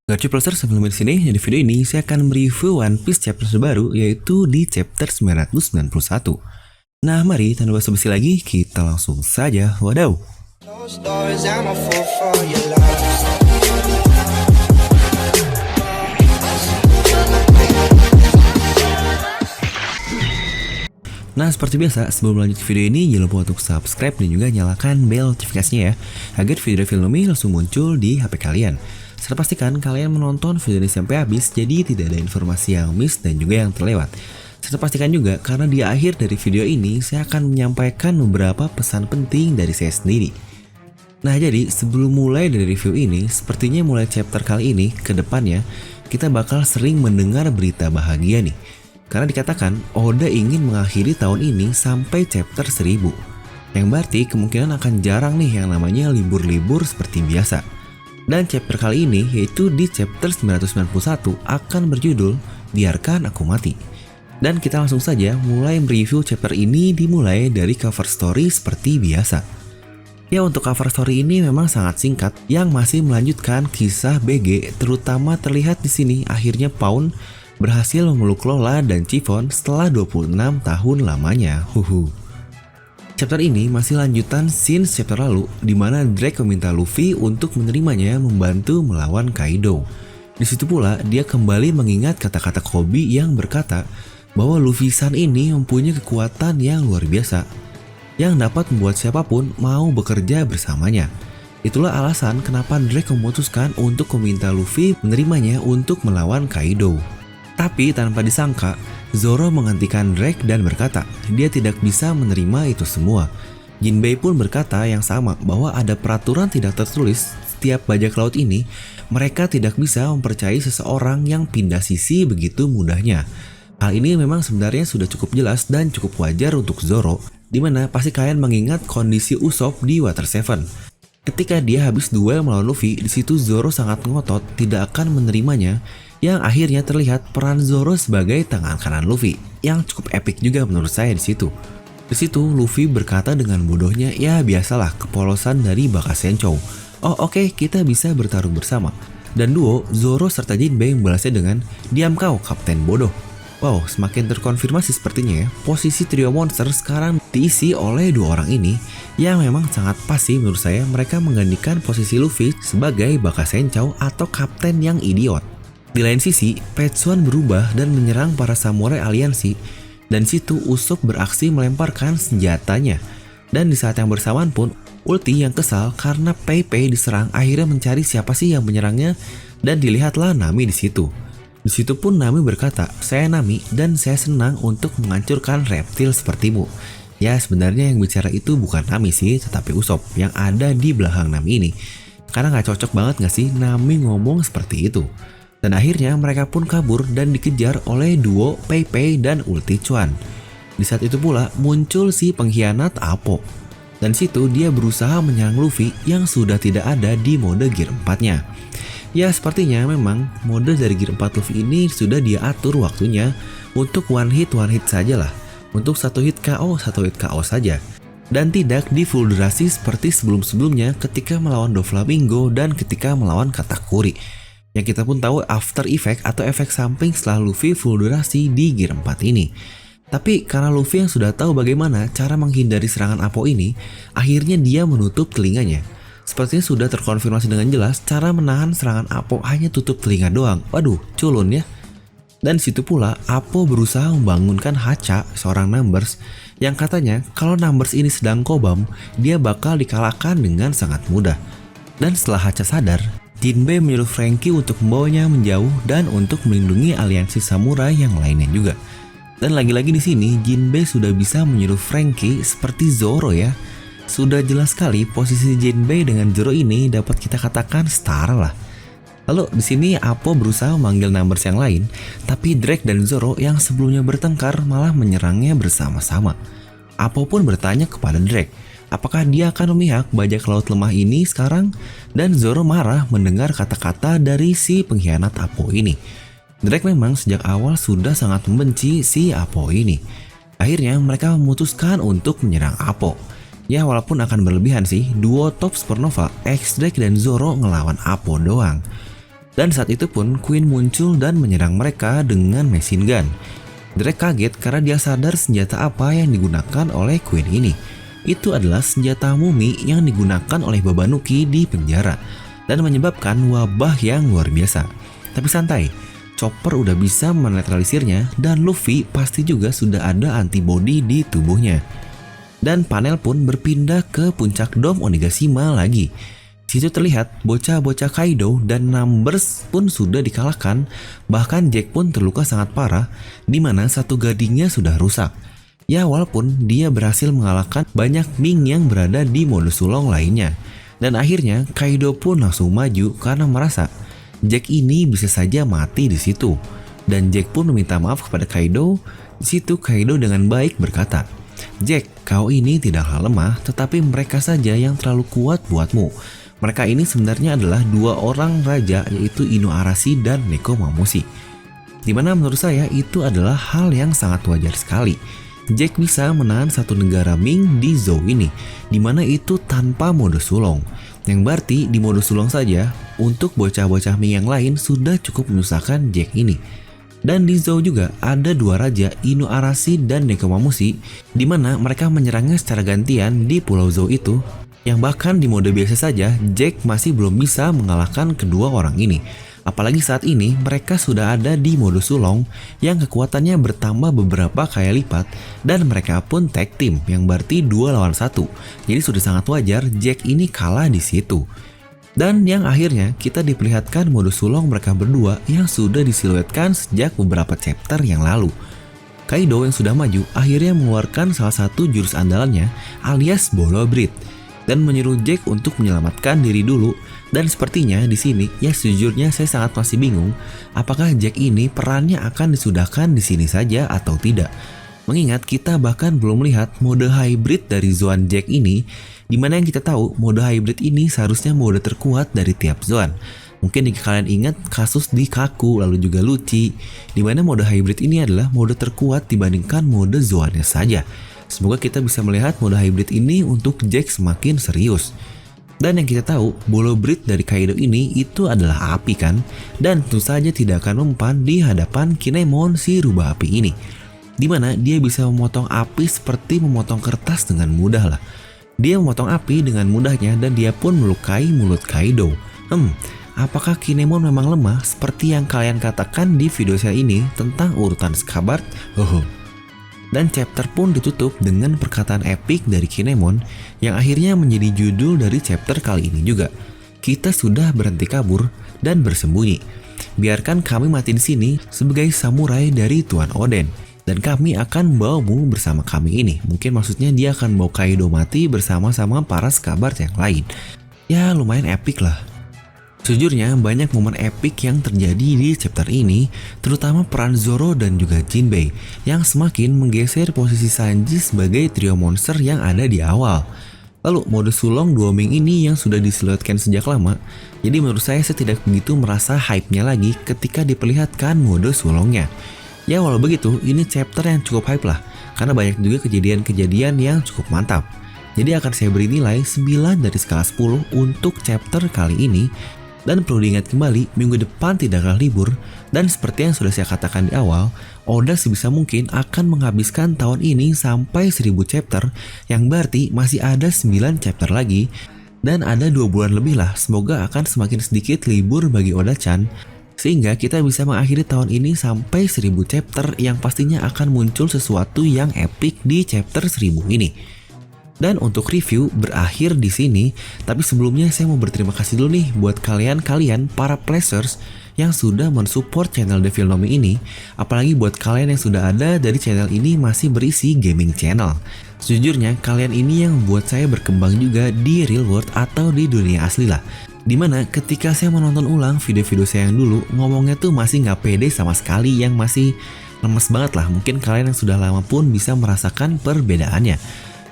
Garcu Placer sebelum di sini, di video ini saya akan mereview One Piece chapter terbaru yaitu di chapter 991. Nah, mari tanpa basa-basi lagi, kita langsung saja wadaw. Nah, seperti biasa, sebelum lanjut video ini, jangan lupa untuk subscribe dan juga nyalakan bel notifikasinya ya, agar video-video ini langsung muncul di HP kalian. Serta pastikan kalian menonton video ini sampai habis, jadi tidak ada informasi yang miss dan juga yang terlewat. Serta pastikan juga, karena di akhir dari video ini, saya akan menyampaikan beberapa pesan penting dari saya sendiri. Nah, jadi sebelum mulai dari review ini, sepertinya mulai chapter kali ini, ke depannya, kita bakal sering mendengar berita bahagia nih. Karena dikatakan Oda ingin mengakhiri tahun ini sampai chapter 1000. Yang berarti kemungkinan akan jarang nih yang namanya libur-libur seperti biasa. Dan chapter kali ini yaitu di chapter 991 akan berjudul Biarkan Aku Mati. Dan kita langsung saja mulai mereview chapter ini dimulai dari cover story seperti biasa. Ya, untuk cover story ini memang sangat singkat yang masih melanjutkan kisah BG, terutama terlihat di sini akhirnya Pawn berhasil memeluk Lola dan Chiffon setelah 26 tahun lamanya. Chapter ini masih lanjutan scene chapter lalu di mana Drake meminta Luffy untuk menerimanya membantu melawan Kaido. Di situ pula dia kembali mengingat kata-kata Koby yang berkata bahwa Luffy-san ini mempunyai kekuatan yang luar biasa yang dapat membuat siapapun mau bekerja bersamanya. Itulah alasan kenapa Drake memutuskan untuk meminta Luffy menerimanya untuk melawan Kaido. Tapi tanpa disangka, Zoro menghentikan Drake dan berkata dia tidak bisa menerima itu semua. Jinbei pun berkata yang sama bahwa ada peraturan tidak tertulis setiap bajak laut ini, mereka tidak bisa mempercayai seseorang yang pindah sisi begitu mudahnya. Hal ini memang sebenarnya sudah cukup jelas dan cukup wajar untuk Zoro, dimana pasti kalian mengingat kondisi Usopp di Water 7. Ketika dia habis duel melawan Luffy, di situ Zoro sangat ngotot tidak akan menerimanya, yang akhirnya terlihat peran Zoro sebagai tangan kanan Luffy, yang cukup epic juga menurut saya di situ. Di situ Luffy berkata dengan bodohnya, ya biasalah kepolosan dari Bakasenchou. Oh oke, kita bisa bertarung bersama. Dan duo Zoro serta Jinbei membalasnya dengan, diam kau kapten bodoh. Wow, semakin terkonfirmasi sepertinya ya, posisi trio monster sekarang diisi oleh dua orang ini yang memang sangat pas sih menurut saya mereka menggantikan posisi Luffy sebagai Bakasenchou atau kapten yang idiot. Di lain sisi, Petsuan berubah dan menyerang para samurai aliansi dan situ Usopp beraksi melemparkan senjatanya. Dan di saat yang bersamaan pun, Ulti yang kesal karena Pei-Pei diserang akhirnya mencari siapa sih yang menyerangnya dan dilihatlah Nami di situ. Di situ pun Nami berkata, saya Nami dan saya senang untuk menghancurkan reptil sepertimu. Ya sebenarnya yang bicara itu bukan Nami sih, tetapi Usopp yang ada di belakang Nami ini. Karena gak cocok banget gak sih Nami ngomong seperti itu. Dan akhirnya mereka pun kabur dan dikejar oleh duo Pei-Pei dan Ulti Chuan. Di saat itu pula muncul si pengkhianat Apo. Dan situ dia berusaha menyerang Luffy yang sudah tidak ada di mode Gear 4-nya. Ya sepertinya memang mode dari Gear 4 Luffy ini sudah dia atur waktunya untuk one hit saja lah. Untuk satu hit KO saja. Dan tidak di full durasi seperti sebelum-sebelumnya ketika melawan Doflamingo dan ketika melawan Katakuri. Yang kita pun tahu after effect atau efek samping setelah Luffy full durasi di Gear 4 ini. Tapi karena Luffy yang sudah tahu bagaimana cara menghindari serangan Apo ini, akhirnya dia menutup telinganya. Sepertinya sudah terkonfirmasi dengan jelas cara menahan serangan Apo hanya tutup telinga doang. Waduh, culun ya. Dan situ pula Apo berusaha membangunkan Hacha, seorang Numbers, yang katanya kalau Numbers ini sedang kobam, dia bakal dikalahkan dengan sangat mudah. Dan setelah Hacha sadar, Jinbei menyuruh Franky untuk membawanya menjauh dan untuk melindungi aliansi samurai yang lainnya juga. Dan lagi-lagi di sini Jinbei sudah bisa menyuruh Franky seperti Zoro ya. Sudah jelas sekali posisi Jinbei dengan Zoro ini dapat kita katakan setara lah. Lalu di sini Apo berusaha memanggil Numbers yang lain, tapi Drake dan Zoro yang sebelumnya bertengkar malah menyerangnya bersama-sama. Apo pun bertanya kepada Drake, apakah dia akan memihak bajak laut lemah ini sekarang? Dan Zoro marah mendengar kata-kata dari si pengkhianat Apo ini. Drake memang sejak awal sudah sangat membenci si Apo ini. Akhirnya mereka memutuskan untuk menyerang Apo. Ya walaupun akan berlebihan sih, duo top Supernova, X-Drake dan Zoro ngelawan Apo doang. Dan saat itu pun Queen muncul dan menyerang mereka dengan machine gun. Drake kaget karena dia sadar senjata apa yang digunakan oleh Queen ini. Itu adalah senjata mumi yang digunakan oleh Babanuki di penjara dan menyebabkan wabah yang luar biasa. Tapi santai, Chopper udah bisa menetralisirnya dan Luffy pasti juga sudah ada antibodi di tubuhnya. Dan panel pun berpindah ke puncak Dom Onigashima lagi. Situ terlihat bocah-bocah Kaido dan Numbers pun sudah dikalahkan, bahkan Jack pun terluka sangat parah, di mana satu gadingnya sudah rusak. Ya walaupun dia berhasil mengalahkan banyak Ming yang berada di mode sulong lainnya. Dan akhirnya Kaido pun langsung maju karena merasa Jack ini bisa saja mati di situ. Dan Jack pun meminta maaf kepada Kaido. Di situ Kaido dengan baik berkata, "Jack, kau ini tidaklah lemah, tetapi mereka saja yang terlalu kuat buatmu. Mereka ini sebenarnya adalah dua orang raja, yaitu Inuarashi dan Nekomamushi." Dimana menurut saya itu adalah hal yang sangat wajar sekali. Jack bisa menahan satu negara Ming di Zou ini, dimana itu tanpa mode sulong. Yang berarti di mode sulong saja, untuk bocah-bocah Ming yang lain sudah cukup menyusahkan Jack ini. Dan di Zou juga ada dua raja, Inuarashi dan Nekomamushi, dimana mereka menyerangnya secara gantian di pulau Zou itu. Yang bahkan di mode biasa saja, Jack masih belum bisa mengalahkan kedua orang ini. Apalagi saat ini mereka sudah ada di mode sulong yang kekuatannya bertambah beberapa kali lipat dan mereka pun tag team yang berarti 2 lawan 1. Jadi sudah sangat wajar Jack ini kalah di situ. Dan yang akhirnya kita diperlihatkan mode sulong mereka berdua yang sudah disiluetkan sejak beberapa chapter yang lalu. Kaido yang sudah maju akhirnya mengeluarkan salah satu jurus andalannya alias Bolo Breath dan menyuruh Jack untuk menyelamatkan diri dulu. Dan sepertinya di sini ya sejujurnya saya sangat masih bingung apakah Jack ini perannya akan disudahkan di sini saja atau tidak. Mengingat kita bahkan belum melihat mode hybrid dari Zoan Jack ini, dimana yang kita tahu mode hybrid ini seharusnya mode terkuat dari tiap Zoan. Mungkin jika kalian ingat kasus di Kaku lalu juga Lucci, dimana mode hybrid ini adalah mode terkuat dibandingkan mode Zoannya saja. Semoga kita bisa melihat mode hybrid ini untuk Jack semakin serius. Dan yang kita tahu, Bolo Breath dari Kaido ini itu adalah api kan? Dan tentu saja tidak akan mempan di hadapan Kinemon si rubah api ini. Dimana dia bisa memotong api seperti memotong kertas dengan mudah lah. Dia memotong api dengan mudahnya dan dia pun melukai mulut Kaido. Apakah Kinemon memang lemah seperti yang kalian katakan di video saya ini tentang urutan Scabbard? Dan chapter pun ditutup dengan perkataan epic dari Kinemon yang akhirnya menjadi judul dari chapter kali ini juga. Kita sudah berhenti kabur dan bersembunyi. Biarkan kami mati di sini sebagai samurai dari Tuan Oden. Dan kami akan membawamu bersama kami ini. Mungkin maksudnya dia akan membawa Kaido mati bersama-sama para Scabbard yang lain. Ya lumayan epic lah. Sejujurnya banyak momen epic yang terjadi di chapter ini, terutama peran Zoro dan juga Jinbei yang semakin menggeser posisi Sanji sebagai trio monster yang ada di awal. Lalu mode sulong dua Ming ini yang sudah disiluetkan sejak lama, jadi menurut saya tidak begitu merasa hype-nya lagi ketika diperlihatkan mode sulongnya. Ya walau begitu, ini chapter yang cukup hype lah, karena banyak juga kejadian-kejadian yang cukup mantap. Jadi akan saya beri nilai 9 dari skala 10 untuk chapter kali ini. Dan perlu diingat kembali, minggu depan tidaklah libur, dan seperti yang sudah saya katakan di awal, Oda sebisa mungkin akan menghabiskan tahun ini sampai 1000 chapter, yang berarti masih ada 9 chapter lagi, dan ada 2 bulan lebih lah, semoga akan semakin sedikit libur bagi Oda-chan, sehingga kita bisa mengakhiri tahun ini sampai 1000 chapter yang pastinya akan muncul sesuatu yang epic di chapter 1000 ini. Dan untuk review berakhir di sini, tapi sebelumnya saya mau berterima kasih dulu nih buat kalian para players yang sudah mensupport channel Devilnomi ini, apalagi buat kalian yang sudah ada dari channel ini masih berisi gaming channel. Sejujurnya kalian ini yang membuat saya berkembang juga di real world atau di dunia asli lah. Dimana ketika saya menonton ulang video-video saya yang dulu, ngomongnya tuh masih nggak pede sama sekali, yang masih lemes banget lah. Mungkin kalian yang sudah lama pun bisa merasakan perbedaannya.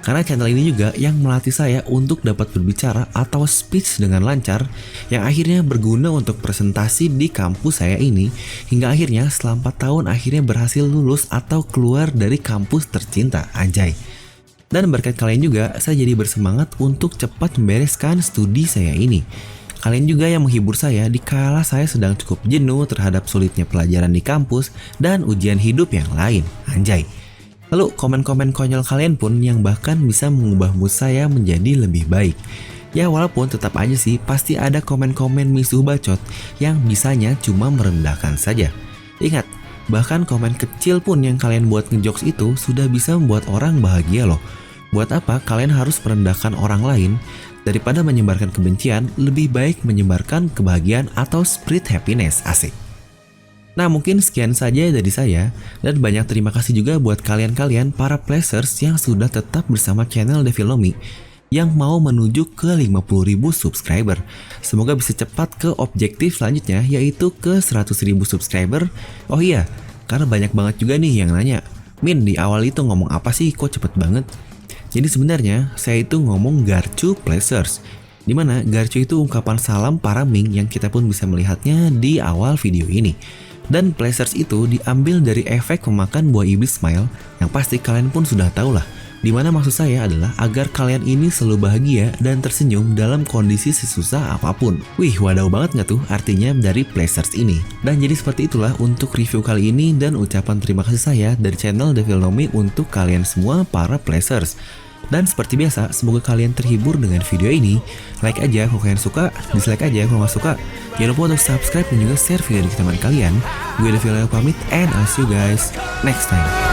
Karena channel ini juga yang melatih saya untuk dapat berbicara atau speech dengan lancar, yang akhirnya berguna untuk presentasi di kampus saya ini, hingga akhirnya setelah 4 tahun akhirnya berhasil lulus atau keluar dari kampus tercinta, anjay. Dan berkat kalian juga saya jadi bersemangat untuk cepat membereskan studi saya ini. Kalian juga yang menghibur saya di kala saya sedang cukup jenuh terhadap sulitnya pelajaran di kampus dan ujian hidup yang lain. Anjay. Lalu komen-komen konyol kalian pun yang bahkan bisa mengubah mood saya menjadi lebih baik. Ya walaupun tetap aja sih pasti ada komen-komen misuh bacot yang bisanya cuma merendahkan saja. Ingat, bahkan komen kecil pun yang kalian buat ngejokes itu sudah bisa membuat orang bahagia loh. Buat apa kalian harus merendahkan orang lain? Daripada menyebarkan kebencian, lebih baik menyebarkan kebahagiaan atau spread happiness. Asik. Nah mungkin sekian saja dari saya, dan banyak terima kasih juga buat kalian-kalian para players yang sudah tetap bersama channel Devilomi yang mau menuju ke 50.000 subscriber. Semoga bisa cepat ke objektif selanjutnya, yaitu ke 100.000 subscriber. Oh iya, karena banyak banget juga nih yang nanya, Min di awal itu ngomong apa sih kok cepet banget? Jadi sebenarnya saya itu ngomong Garcu Placers, dimana Garcu itu ungkapan salam para Ming yang kita pun bisa melihatnya di awal video ini. Dan Placers itu diambil dari efek memakan buah iblis smile yang pasti kalian pun sudah tahu lah. Dimana maksud saya adalah agar kalian ini selalu bahagia dan tersenyum dalam kondisi sesusah apapun. Wih, wadaw banget nggak tuh artinya dari Placers ini? Dan jadi seperti itulah untuk review kali ini dan ucapan terima kasih saya dari channel Devilomi untuk kalian semua para Placers. Dan seperti biasa, semoga kalian terhibur dengan video ini. Like aja kalau kalian suka, dislike aja kalau nggak suka. Jangan lupa untuk subscribe dan juga share video ini ke teman kalian. Gue Devilomi pamit and I'll see you guys next time.